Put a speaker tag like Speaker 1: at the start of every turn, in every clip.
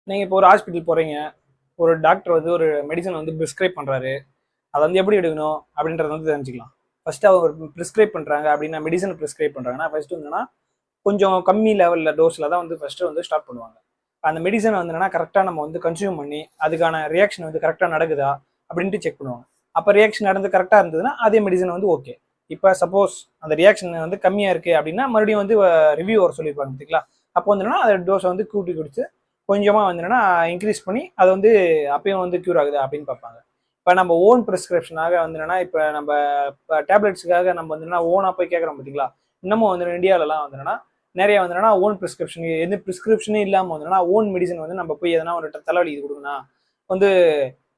Speaker 1: நீங்கள் இப்போ ஒரு ஹாஸ்பிட்டல் போகிறீங்க, ஒரு டாக்டர் வந்து ஒரு மெடிசன் வந்து ப்ரிஸ்கிரைப் பண்ணுறாரு. அதை வந்து எப்படி எடுக்கணும் அப்படின்றத வந்து தெரிஞ்சுக்கலாம். ஃபர்ஸ்ட் அவங்க ஒரு ப்ரிஸ்கிரைப் பண்ணுறாங்க அப்படின்னா, மெடிசன் ப்ரிஸ்கிரைப் பண்ணுறாங்கன்னா ஃபர்ஸ்ட் வந்துன்னா கொஞ்சம் கம்மி லெவலில் டோஸில் தான் வந்து ஃபர்ஸ்ட்டு வந்து ஸ்டார்ட் பண்ணுவாங்க. அந்த மெடிசன் வந்து என்னன்னா கரெக்டாக நம்ம வந்து கன்சியூம் பண்ணி அதுக்கான ரியாக்ஷன் வந்து கரெக்டாக நடக்குதா அப்படின்ட்டு செக் பண்ணுவாங்க. அப்போ ரியாக்ஷன் நடந்து கரெக்டாக இருந்ததுன்னா அதே மெடிசன் வந்து ஓகே. இப்போ சப்போஸ் அந்த ரியாக்ஷன் வந்து கம்மியாக இருக்குது அப்படின்னா மறுபடியும் வந்து ரிவ்யூ வர சொல்லியிருப்பாங்க பார்த்தீங்களா. அப்போ வந்து என்னன்னா அதை டோஸை வந்து கூட்டி குடிச்சு கொஞ்சமாக வந்து என்னன்னா இன்க்ரீஸ் பண்ணி அதை வந்து அப்பயும் வந்து க்யூர் ஆகுது அப்படின்னு பார்ப்பாங்க. இப்போ நம்ம ஓன் ப்ரிஸ்கிரிப்ஷனாக வந்து என்னன்னா இப்போ நம்ம டேப்லெட்ஸுக்காக நம்ம வந்து என்னன்னா ஓனாக போய் கேட்குறோம் பார்த்தீங்களா. இன்னமும் வந்து இந்தியாவிலலாம் வந்து என்னன்னா நிறைய வந்து என்னன்னா ஓன் ப்ரிஸ்கிரிப்ஷன் எந்த ப்ரிஸ்கிரிப்ஷனே இல்லாமல் வந்து என்னன்னா ஓன் மெடிசன் வந்து நம்ம போய் எதனா ஒரு தலைவலி இது கொடுங்கண்ணா வந்து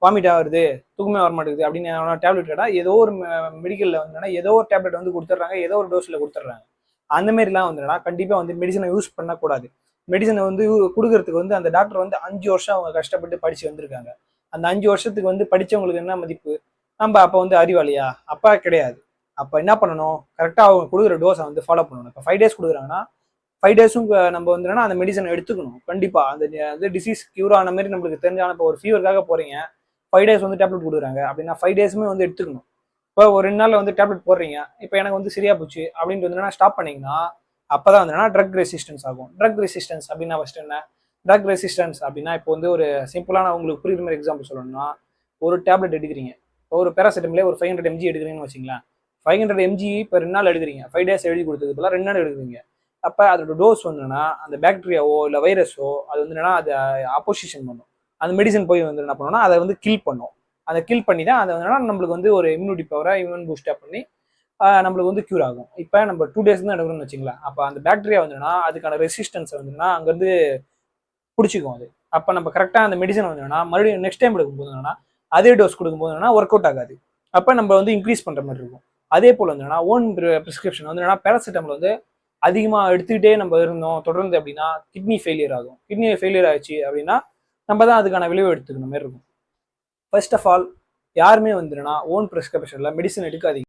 Speaker 1: வாமிட் ஆகுது தூக்கமே வர மாட்டேங்குது அப்படின்னு டேப்லெட் கேட்டால் ஏதோ ஒரு மெடிக்கலில் வந்து என்னன்னா ஏதோ ஒரு டேப்லெட் வந்து கொடுத்துட்றாங்க, ஏதோ ஒரு டோஸில் கொடுத்துட்றாங்க. அந்த மாதிரிலாம் வந்து என்னன்னா கண்டிப்பாக வந்து மெடிசனை யூஸ் பண்ணக்கூடாது. மெடிசனை வந்து கொடுக்கறதுக்கு வந்து அந்த டாக்டர் வந்து 5 வருஷம் அவங்க கஷ்டப்பட்டு படிச்சு வந்திருக்காங்க. அந்த 5 வருஷத்துக்கு வந்து படிச்சவங்களுக்கு என்ன மதிப்பு? நம்ம அப்போ வந்து அறிவாளியா? அப்பா கிடையாது. அப்போ என்ன பண்ணணும்? கரெக்டாக அவங்க கொடுக்குற டோஸை வந்து ஃபாலோ பண்ணணும். இப்போ 5 days கொடுக்குறாங்கன்னா 5 days நம்ம வந்து என்னன்னா அந்த மெடிசனை எடுத்துக்கணும். கண்டிப்பாக அந்த டிசீஸ் கியூர் ஆன மாதிரி நம்மளுக்கு தெரிஞ்சான இப்போ ஒரு ஃபீவருக்காக போறீங்க, 5 days வந்து டேப்லெட் கொடுக்குறாங்க அப்படின்னா 5 days வந்து எடுத்துக்கணும். இப்போ ஒரு 2 நாள்ல வந்து டேப்லெட் போடுறீங்க, இப்போ எனக்கு வந்து சரியா போச்சு அப்படின்ட்டு வந்து ஸ்டாப் பண்ணீங்கன்னா அப்பதான் வந்து ட்ரக் ரெசிஸ்டன்ஸ் ஆகும். ட்ரக் ரெசிஸ்டன்ஸ் அப்படின்னா ஃபர்ஸ்ட் என்ன? ட்ரக் ரெசிஸ்டன்ஸ் அப்படின்னா இப்போ வந்து ஒரு சிம்பிளான உங்களுக்கு புரியுற மாதிரி எக்ஸாம்பிள் சொல்லணும்னா ஒரு டேப்லெட் எடுக்கிறீங்க. ஒரு பேராசிட்டமலே ஒரு 500 mg எடுக்கிறீங்கன்னு வச்சுங்களேன். 500 mg இப்போ 2 நாள் எடுக்கிறீங்க. 5 days எழுதி கொடுத்தது போல 2 நாள் எடுக்கிறீங்க. அப்போ அதோட டோஸ் வந்துன்னா அந்த பாக்டீரியாவோ இல்லை வைரஸோ அது வந்து என்னன்னா அதை அப்போசிஷன் பண்ணும். அந்த மெடிசன் போய் வந்து என்ன பண்ணணும்னா அதை வந்து கில் பண்ணும். அதை கில் பண்ணி தான் அதை வந்து நம்மளுக்கு வந்து ஒரு இம்யூனிட்டி பவரை இம்யூன் பூஸ்டப் பண்ணி நம்மளுக்கு வந்து க்யூர் ஆகும். இப்போ நம்ம 2 days தான் எடுக்கணும்னு வச்சுங்களேன். அப்போ அந்த பாக்டீரியா வந்துன்னா அதுக்கான ரெசிஸ்டன்ஸ் வந்துன்னா அங்கேருந்து பிடிச்சிக்கும் அது. அப்போ நம்ம கரெக்டாக அந்த மெடிசன் வந்துன்னா மறுபடியும் நெக்ஸ்ட் டைம் எடுக்கும்போது என்னன்னா அதே டோஸ் கொடுக்கும்போது என்னன்னா ஒர்க் அவுட் ஆகாது. அப்போ நம்ம வந்து இன்க்ரீஸ் பண்ணுற மாதிரி இருக்கும். அதே போல் வந்துன்னா ஓன் ப்ரிஸ்கிரிப்ஷன் வந்து என்னன்னா பேராசிட்டமல் வந்து அதிகமாக எடுத்துக்கிட்டே நம்ம இருந்தோம் தொடர்ந்து அப்படின்னா கிட்னி ஃபெயிலியர் ஆகும். கிட்னி ஃபெயிலியர் ஆயிடுச்சு அப்படின்னா நம்ம தான் அதுக்கான விளைவு எடுத்துக்கிற மாதிரி இருக்கும். ஃபர்ஸ்ட் ஆஃப் ஆல் யாருமே வந்துன்னா ஓன் ப்ரிஸ்கிரிப்ஷனில் மெடிசன் எடுக்காதீங்க.